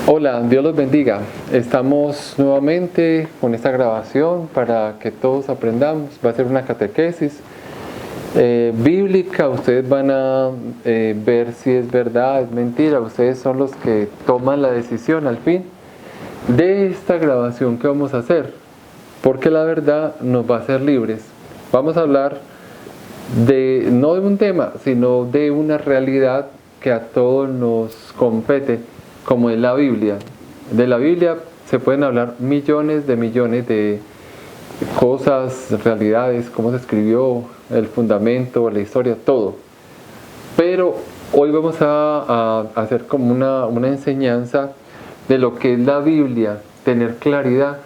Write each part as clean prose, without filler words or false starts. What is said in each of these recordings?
Hola, Dios los bendiga. Estamos nuevamente con esta grabación para que todos aprendamos. Va a ser una catequesis bíblica. Ustedes van a ver si es verdad, es mentira. Ustedes son los que toman la decisión al fin de esta grabación que vamos a hacer, porque la verdad nos va a hacer libres. Vamos a hablar no de un tema, sino de una realidad que a todos nos compete, como es la Biblia. De la Biblia se pueden hablar millones de cosas, realidades, cómo se escribió, el fundamento, la historia, todo. Pero hoy vamos a hacer como una enseñanza de lo que es la Biblia, tener claridad,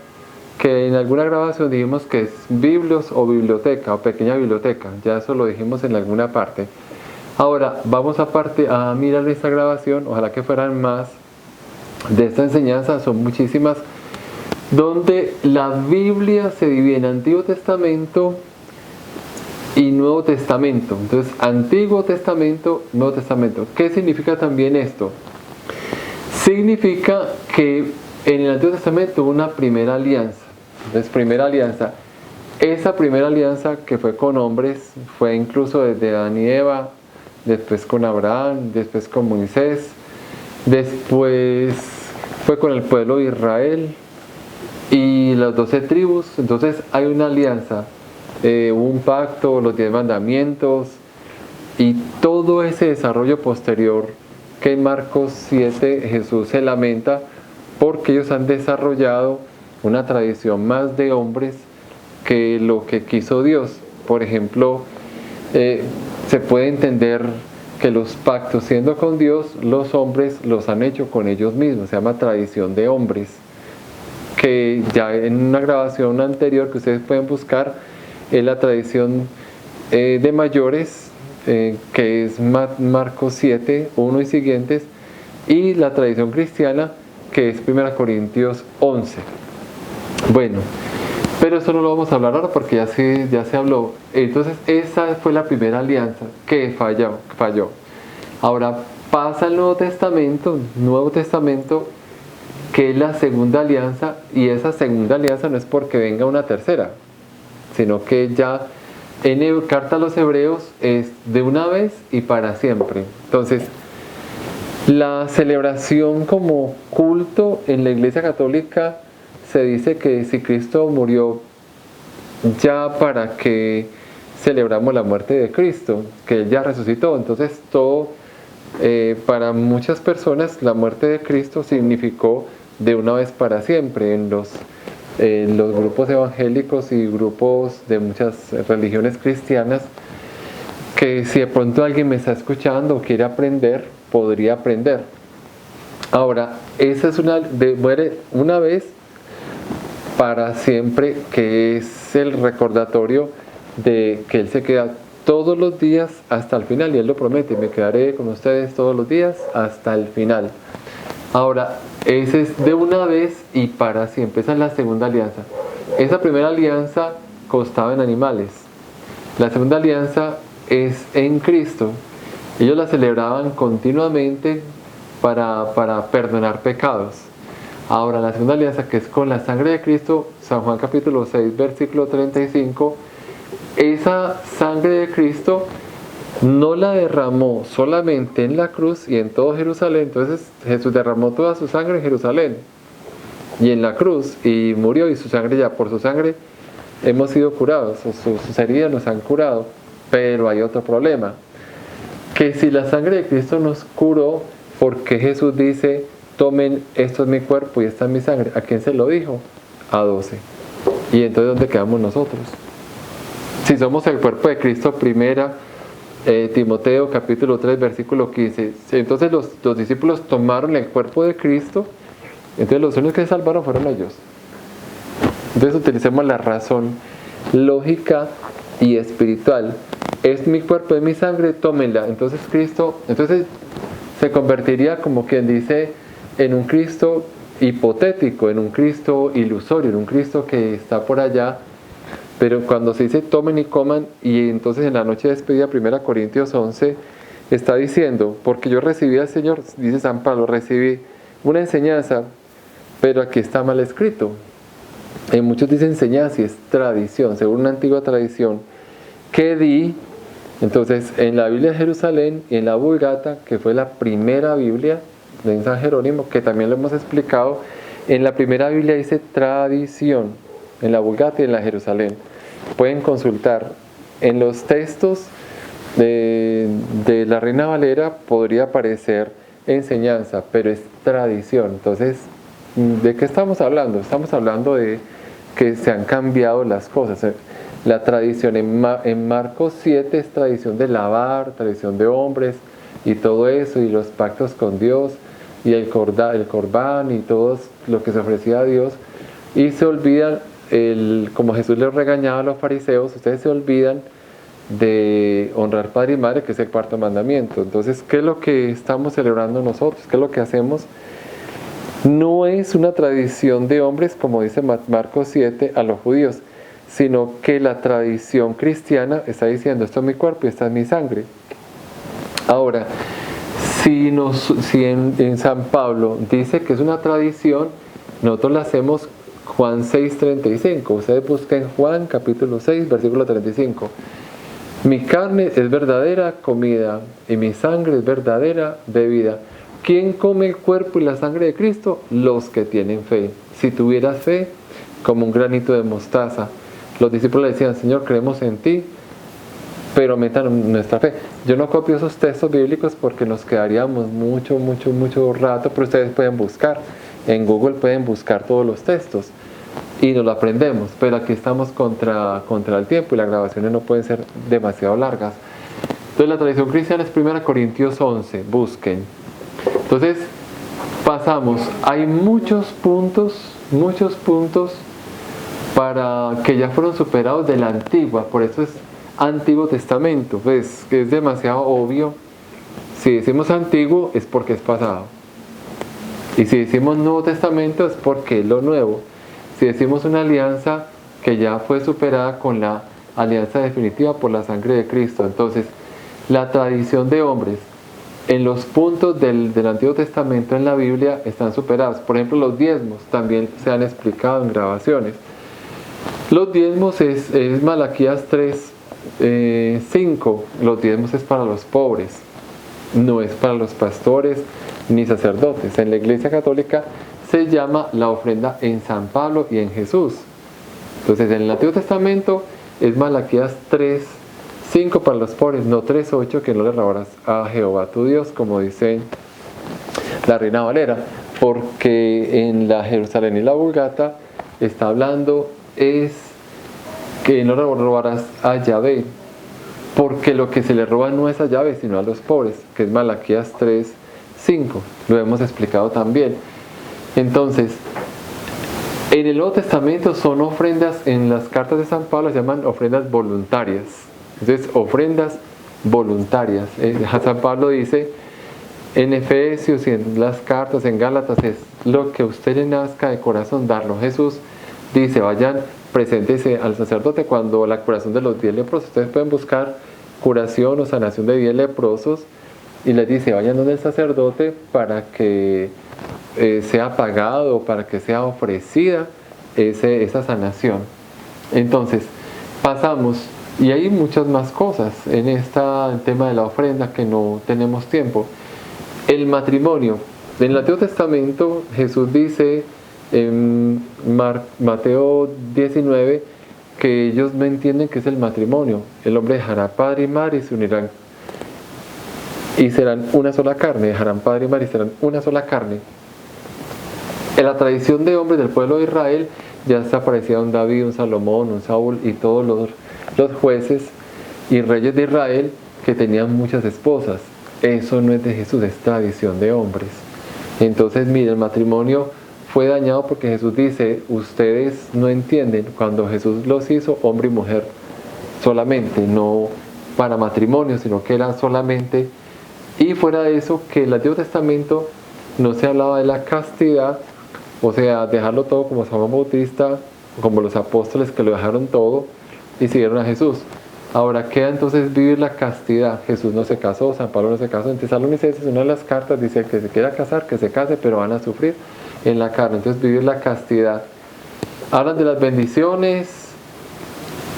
que en alguna grabación dijimos que es Biblios o biblioteca o pequeña biblioteca, ya eso lo dijimos en alguna parte. Ahora vamos a mirar esta grabación, ojalá que fueran más de esta enseñanza, son muchísimas, donde la Biblia se divide en Antiguo Testamento y Nuevo Testamento. Entonces, Antiguo Testamento, Nuevo Testamento. ¿Qué significa también esto? Significa que en el Antiguo Testamento hubo una primera alianza. Entonces, primera alianza. Esa primera alianza que fue con hombres, fue incluso desde Adán y Eva, después con Abraham, después con Moisés, después fue con el pueblo de Israel y las 12 tribus. Entonces hay una alianza, hubo un pacto, los 10 mandamientos y todo ese desarrollo posterior que en Marcos 7 Jesús se lamenta porque ellos han desarrollado una tradición más de hombres que lo que quiso Dios. Por ejemplo, se puede entender que los pactos siendo con Dios, los hombres los han hecho con ellos mismos, se llama tradición de hombres, que ya en una grabación anterior que ustedes pueden buscar, es la tradición de mayores, que es Marcos 7, 1 y siguientes, y la tradición cristiana, que es 1 Corintios 11. Bueno, pero eso no lo vamos a hablar ahora porque ya se habló. Entonces esa fue la primera alianza que falló. Ahora pasa el Nuevo Testamento, que es la segunda alianza, y esa segunda alianza no es porque venga una tercera, sino que ya en Carta a los Hebreos es de una vez y para siempre. Entonces, la celebración como culto en la Iglesia Católica se dice que si Cristo murió, ya para que celebramos la muerte de Cristo, que Él ya resucitó. Entonces para muchas personas la muerte de Cristo significó de una vez para siempre. En los grupos evangélicos y grupos de muchas religiones cristianas, que si de pronto alguien me está escuchando o quiere aprender, podría aprender. Ahora, esa es muere una vez para siempre, que es el recordatorio de que Él se queda todos los días hasta el final, y Él lo promete: me quedaré con ustedes todos los días hasta el final. Ahora, ese es de una vez y para siempre. Esa es la segunda alianza. Esa primera alianza constaba en animales. La segunda alianza es en Cristo. Ellos la celebraban continuamente para perdonar pecados. Ahora, la segunda alianza, que es con la sangre de Cristo, San Juan capítulo 6, versículo 35, esa sangre de Cristo no la derramó solamente en la cruz y en todo Jerusalén. Entonces Jesús derramó toda su sangre en Jerusalén y en la cruz, y murió, y su sangre, ya por su sangre hemos sido curados, sus heridas nos han curado. Pero hay otro problema, que si la sangre de Cristo nos curó, ¿por qué Jesús dice: tomen, esto es mi cuerpo y esta es mi sangre? ¿A quién se lo dijo? A 12. ¿Y entonces dónde quedamos nosotros? Si somos el cuerpo de Cristo, primera Timoteo capítulo 3 versículo 15. Entonces los discípulos tomaron el cuerpo de Cristo, entonces los únicos que se salvaron fueron ellos. Entonces utilicemos la razón lógica y espiritual. Es mi cuerpo, es mi sangre, tómenla. Entonces Cristo, se convertiría, como quien dice, en un Cristo hipotético, en un Cristo ilusorio, en un Cristo que está por allá. Pero cuando se dice tomen y coman, y entonces en la noche de despedida, 1 Corintios 11, está diciendo: porque yo recibí al Señor, dice San Pablo, recibí una enseñanza, pero aquí está mal escrito. Muchos dicen enseñanza y es tradición, según una antigua tradición que di. Entonces, en la Biblia de Jerusalén y en la Vulgata, que fue la primera Biblia de San Jerónimo, que también lo hemos explicado, en la primera Biblia dice tradición, en la Vulgata y en la Jerusalén. Pueden consultar. En los textos de la Reina Valera podría aparecer enseñanza, pero es tradición. Entonces, ¿de qué estamos hablando? Estamos hablando de que se han cambiado las cosas. La tradición en Marcos 7 es tradición de lavar, tradición de hombres y todo eso, y los pactos con Dios, y el corbán y todo lo que se ofrecía a Dios, y se olvidan, como Jesús les regañaba a los fariseos, ustedes se olvidan de honrar padre y madre, que es el cuarto mandamiento. Entonces, ¿qué es lo que estamos celebrando nosotros? ¿Qué es lo que hacemos? No es una tradición de hombres, como dice Marcos 7, a los judíos, sino que la tradición cristiana está diciendo, esto es mi cuerpo y esta es mi sangre. Ahora, si en San Pablo dice que es una tradición, nosotros la hacemos Juan 6:35. Ustedes busquen Juan capítulo 6, versículo 35. Mi carne es verdadera comida y mi sangre es verdadera bebida. ¿Quién come el cuerpo y la sangre de Cristo? Los que tienen fe. Si tuvieras fe, como un granito de mostaza. Los discípulos le decían, Señor, creemos en ti, pero aumenta nuestra fe. Yo no copio esos textos bíblicos porque nos quedaríamos mucho rato, pero ustedes pueden buscar. En Google pueden buscar todos los textos y nos lo aprendemos, pero aquí estamos contra el tiempo y las grabaciones no pueden ser demasiado largas. Entonces la tradición cristiana es 1 Corintios 11, busquen. Entonces pasamos, hay muchos puntos para que ya fueron superados de la antigua, por eso es Antiguo Testamento, pues que es demasiado obvio. Si decimos antiguo es porque es pasado, y si decimos Nuevo Testamento es porque es lo nuevo. Si decimos una alianza que ya fue superada con la alianza definitiva por la sangre de Cristo, entonces la tradición de hombres en los puntos del Antiguo Testamento en la Biblia están superados. Por ejemplo, los diezmos también se han explicado en grabaciones. Los diezmos es Malaquías 3:5. Los diezmos es para los pobres, no es para los pastores ni sacerdotes. En la Iglesia Católica se llama la ofrenda en San Pablo y en Jesús. Entonces en el Antiguo Testamento es Malaquías 3:5 para los pobres, no 3:8, que no le robarás a Jehová tu Dios, como dice la Reina Valera, porque en la Jerusalén y la Vulgata está hablando es que no le robarás a Yahvé, porque lo que se le roba no es a Yahvé sino a los pobres, que es Malaquías 3:5, lo hemos explicado también. Entonces, en el Nuevo Testamento son ofrendas, en las cartas de San Pablo se llaman ofrendas voluntarias. Entonces, ofrendas voluntarias. San Pablo dice en Efesios y en las cartas, en Gálatas, es lo que a usted le nazca de corazón darlo. Jesús dice, vayan, preséntese al sacerdote cuando la curación de los 10 leprosos. Ustedes pueden buscar curación o sanación de 10 leprosos y les dice, vayan donde el sacerdote para que sea pagado, para que sea ofrecida esa sanación. Entonces, pasamos, y hay muchas más cosas en el tema de la ofrenda que no tenemos tiempo. El matrimonio. En el Antiguo Testamento Jesús dice en Mateo 19 que ellos no entienden qué es el matrimonio. El hombre dejará padre y madre y se unirán y serán una sola carne. Dejarán padre y madre y serán una sola carne. En la tradición de hombres del pueblo de Israel ya se aparecía un David, un Salomón, un Saúl y todos los jueces y reyes de Israel que tenían muchas esposas. Eso no es de Jesús, es tradición de hombres. Entonces, mire, el matrimonio fue dañado porque Jesús dice, ustedes no entienden, cuando Jesús los hizo hombre y mujer solamente, no para matrimonio, sino que era solamente. Y fuera de eso, que en el Antiguo Testamento no se hablaba de la castidad, o sea, dejarlo todo como San Juan Bautista, como los apóstoles que lo dejaron todo y siguieron a Jesús. Ahora queda entonces vivir la castidad. Jesús no se casó, San Pablo no se casó. En Tesalonicenses, una de las cartas dice que se quiera casar, que se case, pero van a sufrir en la carne. Entonces vivir la castidad. Hablan de las bendiciones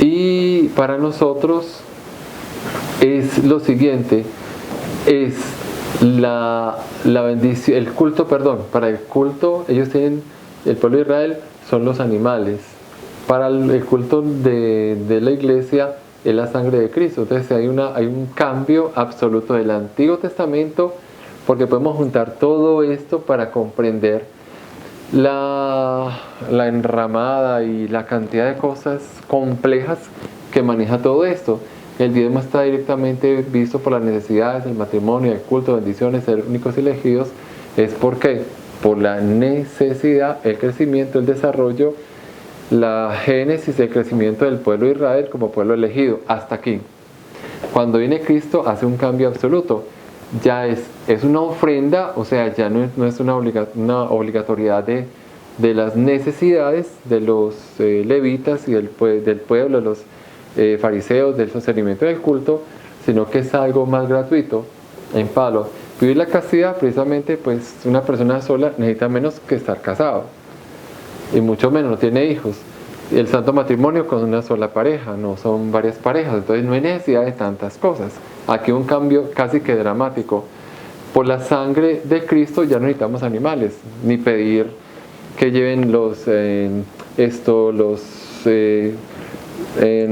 y para nosotros es lo siguiente, es la bendición, el culto, perdón, para el culto ellos tienen, el pueblo de Israel son los animales, para el culto de la iglesia es la sangre de Cristo. Entonces hay un cambio absoluto del Antiguo Testamento, porque podemos juntar todo esto para comprender la enramada y la cantidad de cosas complejas que maneja todo esto. El diezmo está directamente visto por las necesidades, el matrimonio, el culto, bendiciones, ser únicos y elegidos. ¿Es por qué? Por la necesidad, el crecimiento, el desarrollo, la génesis, el crecimiento del pueblo de Israel como pueblo elegido. Hasta aquí. Cuando viene Cristo hace un cambio absoluto. Ya es una ofrenda, o sea, ya no es una obligatoriedad de las necesidades de los levitas y del pueblo, de los fariseos, del sostenimiento del culto, sino que es algo más gratuito. En Pablo, vivir la castidad, precisamente, pues una persona sola necesita menos que estar casado, y mucho menos, no tiene hijos. El santo matrimonio con una sola pareja, no son varias parejas, entonces no hay necesidad de tantas cosas. Aquí un cambio casi que dramático. Por la sangre de Cristo ya no necesitamos animales, ni pedir que lleven los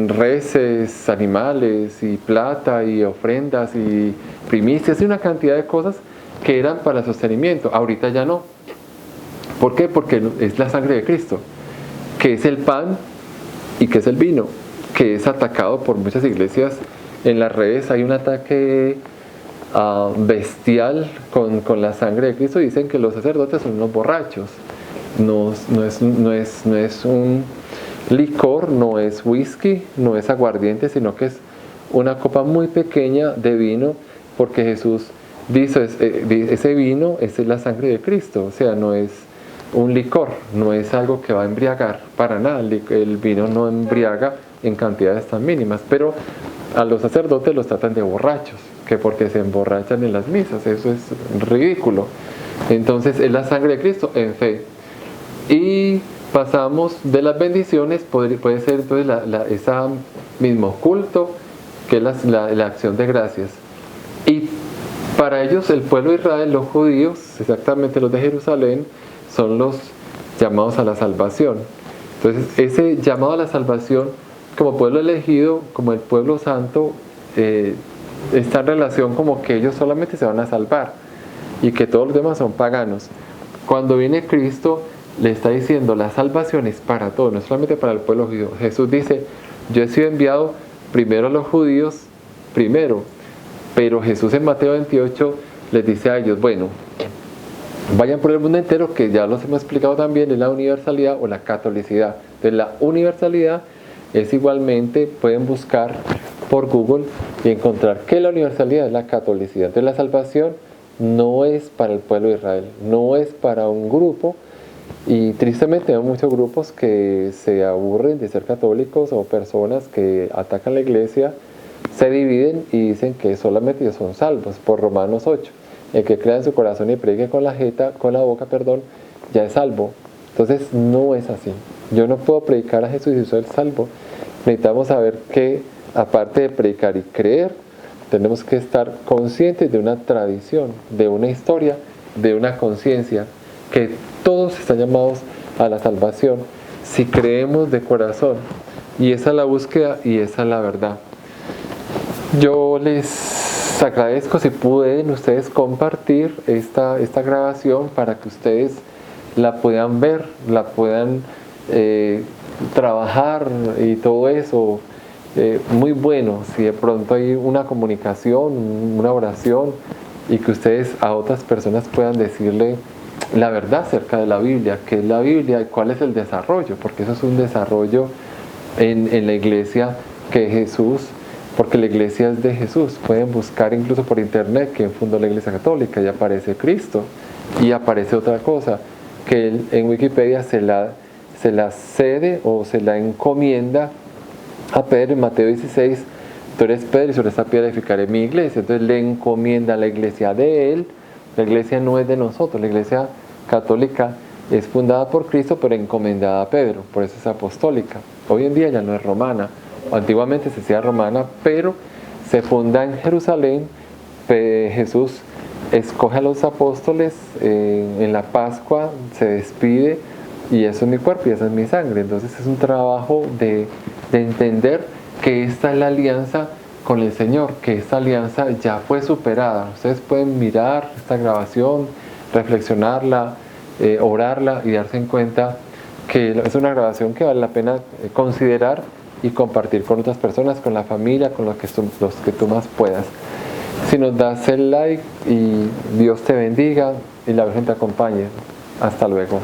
reses, animales y plata y ofrendas y primicias y una cantidad de cosas que eran para sostenimiento. Ahorita ya no. ¿Por qué? Porque es la sangre de Cristo, que es el pan y que es el vino, que es atacado por muchas iglesias. En las redes hay un ataque bestial con la sangre de Cristo. Dicen que los sacerdotes son unos borrachos. No es un licor, no es whisky, no es aguardiente, sino que es una copa muy pequeña de vino, porque Jesús dice, ese vino es la sangre de Cristo. O sea, no es un licor, no es algo que va a embriagar para nada. El vino no embriaga en cantidades tan mínimas, pero a los sacerdotes los tratan de borrachos, que porque se emborrachan en las misas. Eso es ridículo. Entonces es la sangre de Cristo en fe. Y pasamos de las bendiciones, puede ser entonces ese mismo culto, que es la acción de gracias. Y para ellos, el pueblo de Israel, los judíos, exactamente los de Jerusalén, son los llamados a la salvación. Entonces ese llamado a la salvación, como pueblo elegido, como el pueblo santo, está en relación como que ellos solamente se van a salvar y que todos los demás son paganos. Cuando viene Cristo, le está diciendo, la salvación es para todos, no solamente para el pueblo judío. Jesús dice, yo he sido enviado primero a los judíos, primero, pero Jesús en Mateo 28 les dice a ellos, bueno, vayan por el mundo entero, que ya los hemos explicado también, es la universalidad o la catolicidad. Entonces la universalidad es igualmente, pueden buscar por Google y encontrar que la universalidad es la catolicidad. Entonces la salvación no es para el pueblo de Israel, no es para un grupo, y tristemente hay muchos grupos que se aburren de ser católicos, o personas que atacan la iglesia, se dividen y dicen que solamente ellos son salvos, por Romanos 8. El que crea en su corazón y predique con la boca, ya es salvo. Entonces no es así. Yo no puedo predicar a Jesús y soy el salvo. Necesitamos saber que, aparte de predicar y creer, tenemos que estar conscientes de una tradición, de una historia, de una conciencia, que todos están llamados a la salvación si creemos de corazón. Y esa es la búsqueda y esa es la verdad. Yo les agradezco si pueden ustedes compartir esta grabación para que ustedes la puedan ver, la puedan trabajar y todo eso. Muy bueno si de pronto hay una comunicación, una oración, y que ustedes a otras personas puedan decirle la verdad acerca de la Biblia, qué es la Biblia y cuál es el desarrollo, porque eso es un desarrollo en la iglesia que Jesús, porque la iglesia es de Jesús. Pueden buscar incluso por internet quién fundó la iglesia católica y aparece Cristo, y aparece otra cosa, que en Wikipedia se la cede o se la encomienda a Pedro en Mateo 16, tú eres Pedro y sobre esta piedra edificaré mi iglesia. Entonces le encomienda a la iglesia de él. La iglesia no es de nosotros, la iglesia católica es fundada por Cristo, pero encomendada a Pedro, por eso es apostólica. Hoy en día ya no es romana, antiguamente se hacía romana, pero se funda en Jerusalén. Jesús escoge a los apóstoles en la Pascua, se despide, y eso es mi cuerpo y esa es mi sangre. Entonces es un trabajo de entender que esta es la alianza con el Señor, que esta alianza ya fue superada. Ustedes pueden mirar esta grabación, reflexionarla, orarla y darse en cuenta que es una grabación que vale la pena considerar y compartir con otras personas, con la familia, con los que tú más puedas. Si nos das el like, y Dios te bendiga y la Virgen te acompañe. Hasta luego.